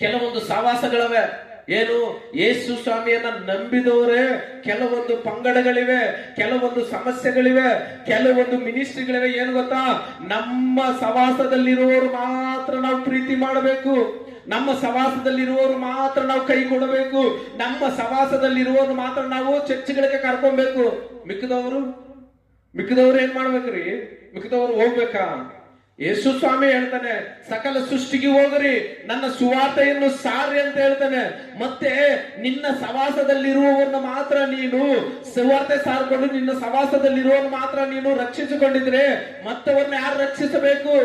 ಕೆಲವೊಂದು ಸಹವಾಸಗಳವೆ. ಏನು? ಯೇಸು ಸ್ವಾಮಿಯನ್ನ ನಂಬಿದವರೇ ಕೆಲವೊಂದು ಪಂಗಡಗಳಿವೆ, ಕೆಲವೊಂದು ಸಮಸ್ಯೆಗಳಿವೆ, ಕೆಲವೊಂದು ಮಿನಿಸ್ಟ್ರಿಗಳಿವೆ. ಏನು ಗೊತ್ತಾ? ನಮ್ಮ ಸಹವಾಸದಲ್ಲಿರುವವರು ಮಾತ್ರ ನಾವು ಪ್ರೀತಿ ಮಾಡಬೇಕು, ನಮ್ಮ ಸಹವಾಸದಲ್ಲಿರುವವರು ಮಾತ್ರ ನಾವು ಕೈ ಕೊಡಬೇಕು, ನಮ್ಮ ಸಹವಾಸದಲ್ಲಿರುವವರು ಮಾತ್ರ ನಾವು ಚರ್ಚ್ಗಳಿಗೆ ಕರ್ಕೊಬೇಕು. ಮಿಕ್ಕಿದವರು ಏನ್ ಮಾಡ್ಬೇಕ್ರಿ? ಮಿಕ್ಕಿದವರು ಹೋಗ್ಬೇಕಾ? ಯೇಸು ಸ್ವಾಮಿ ಹೇಳ್ತಾನೆ, ಸಕಲ ಸೃಷ್ಟಿಗೆ ಹೋಗ್ರಿ, ನನ್ನ ಸುವಾರ್ತೆಯನ್ನು ಸಾರಿ ಅಂತ ಹೇಳ್ತಾನೆ. ಮತ್ತೆ ನಿನ್ನ ಸವಾಸದಲ್ಲಿರುವವನ್ನ ಮಾತ್ರ ನೀನು ಸುವಾರ್ತೆ ಸಾರ್ಕೊಂಡು ನಿನ್ನ ಸವಾಸದಲ್ಲಿರುವವನ್ನ ಮಾತ್ರ ನೀನು ರಕ್ಷಿಸಿಕೊಂಡಿದ್ರೆ ಮತ್ತವನ್ನ ಯಾರು ರಕ್ಷಿಸಬೇಕು?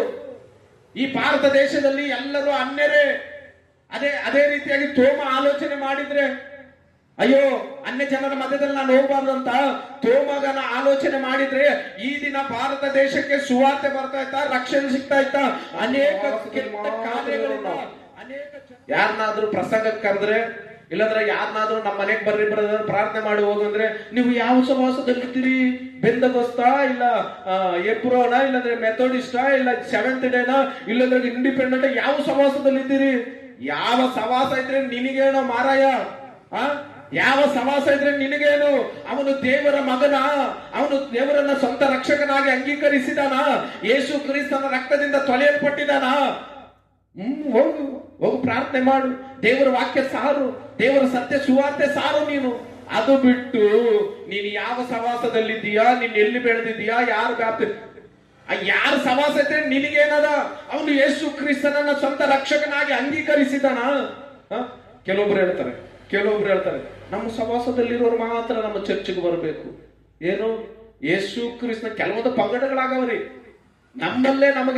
ಈ ಭಾರತ ದೇಶದಲ್ಲಿ ಎಲ್ಲರೂ ಅನ್ಯರೇ. ಅದೇ ರೀತಿಯಾಗಿ ತೋಮ ಆಲೋಚನೆ ಮಾಡಿದ್ರೆ, ಅಯ್ಯೋ ಅನ್ಯ ಜನರ ಮಧ್ಯದಲ್ಲಿ ನಾನು ಹೋಗ್ಬಾರ್ದು ಅಂತ ತೋಮಗನ ಆಲೋಚನೆ ಮಾಡಿದ್ರೆ ಈ ದಿನ ಭಾರತ ದೇಶಕ್ಕೆ ಸುವಾರ್ತೆ ಬರ್ತಾ ಇತ್ತಾ? ರಕ್ಷಣೆ ಸಿಗ್ತಾ ಇತ್ತಾ? ಅನೇಕ ಕಾರ್ಯಗಳಿಂದ ಯಾರನ್ನಾದ್ರೂ ಪ್ರಸಂಗಕ್ಕೆ ಕರೆದ್ರೆ, ಇಲ್ಲಾಂದ್ರೆ ಯಾರನ್ನಾದ್ರೂ ನಮ್ಮ ಮನೆಗೆ ಬರ್ರಿ ಬ್ರದರ್ ಪ್ರಾರ್ಥನೆ ಮಾಡಿ ಹೋಗಂದ್ರೆ, ನೀವು ಯಾವ ಸಹವಾಸದಲ್ಲಿದ್ದೀರಿ? ಬೆಂದಗೋಸ್ತಾ, ಇಲ್ಲ ಎಪ್ರೋನಾ, ಇಲ್ಲಾಂದ್ರೆ ಮೆಥೋಡಿಸ್ಟಾ, ಇಲ್ಲ ಸೆವೆಂತ್ ಡೇನಾ, ಇಲ್ಲಾಂದ್ರೆ ಇಂಡಿಪೆಂಡೆಂಟ್? ಯಾವ ಸಹವಾಸದಲ್ಲಿದ್ದೀರಿ? ಯಾವ ಸಹವಾಸ ಇದ್ರೆ ನಿನಗೇನೋ ಮಾರಾಯ? ಯಾವ ಸಹವಾಸ ಇದ್ರೆ ನಿನಗೇನು? ಅವನು ದೇವರ ಮಗನ, ಅವನು ದೇವರನ್ನ ಸ್ವಂತ ರಕ್ಷಕನಾಗಿ ಅಂಗೀಕರಿಸಿದಾನ, ಯೇಸು ಕ್ರಿಸ್ತನ ರಕ್ತದಿಂದ ತೊಳೆಯಲ್ಪಟ್ಟಿದಾನ. ಹೋಗು ಪ್ರಾರ್ಥನೆ ಮಾಡು, ದೇವರ ವಾಕ್ಯ ಸಾರು, ದೇವರ ಸತ್ಯ ಸುವಾರ್ತೆ ಸಾರು. ನೀನು ಅದು ಬಿಟ್ಟು ನೀನು ಯಾವ ಸಹವಾಸದಲ್ಲಿದ್ದೀಯಾ, ನೀನ್ ಎಲ್ಲಿ ಬೆಳೆದಿದ್ದೀಯಾ, ಯಾರು ವ್ಯಾಪ್ತಿ, ಯಾರ ಸಹವಾಸ ಇದ್ರೆ ನಿನಗೇನದ? ಅವನು ಯೇಸು ಕ್ರಿಸ್ತನನ್ನ ಸ್ವಂತ ರಕ್ಷಕನಾಗಿ ಅಂಗೀಕರಿಸಿದಾನ. ಕೆಲವೊಬ್ರು ಹೇಳ್ತಾರೆ ನಮ್ಮ ಸಹವಾಸದಲ್ಲಿರೋರು ಮಾತ್ರ ನಮ್ಮ ಚರ್ಚ್ಗೆ ಬರಬೇಕು. ಏನು? ಯೇಸು ಕ್ರಿಸ್ತನ ಕೆಲವೊಂದು ಪಂಗಡಗಳಾಗವ್ರಿ, ನಮ್ಮಲ್ಲೇ ನಮಗೆ